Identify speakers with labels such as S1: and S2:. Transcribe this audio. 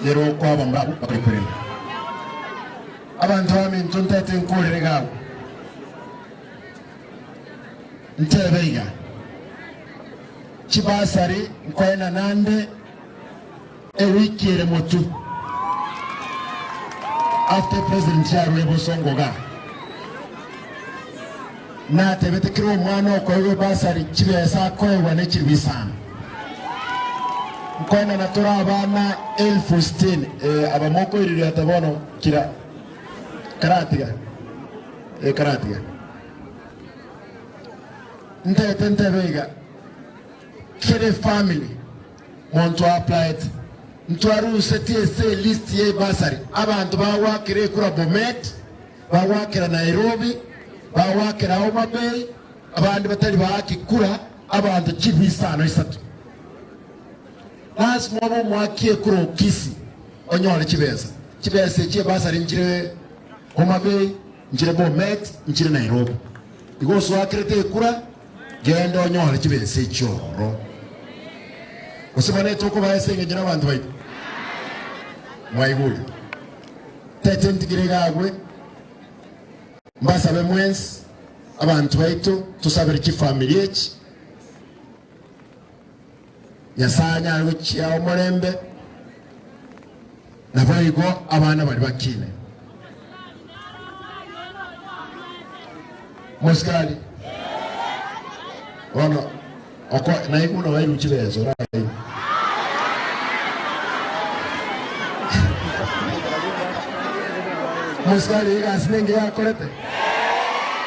S1: lero kwa bambabu bakurikurema abantu bami ntuntete nkolere gawo ntebeiga chibasari nkoena nande ewikire motu after president yarwe bosongoga na tebete kiro mwana okowe basari chibesa koewa ne chibisana nkoena natura abana 1016 abamoko iriri atabono kira karatiga karatiga ntete beiga kere family monto applied ntwaruse TSA list ye basari abantu bawakire kura Bomet bawakira Nairobi bawakira Homa Bay abandi batari bakikura abantu kibisano isatu lazima bo mwakie kura Okisi onyole kibeza kye basari njire Homa Bay njire Bomet njire Nairobi igoso wakirete kura genda onyole kibeza ichoro usibane toko bayesenge njira abantu baito mwaibuli tete ntigirigagwe mbasabe mwensi abantu baito tusabire kifamily echi yasanya ruchi ya omorembe nabayigo abana bali bakine Moskali ono oko naikuno wairu chilezo rai Moskali iga sinenge ya kolete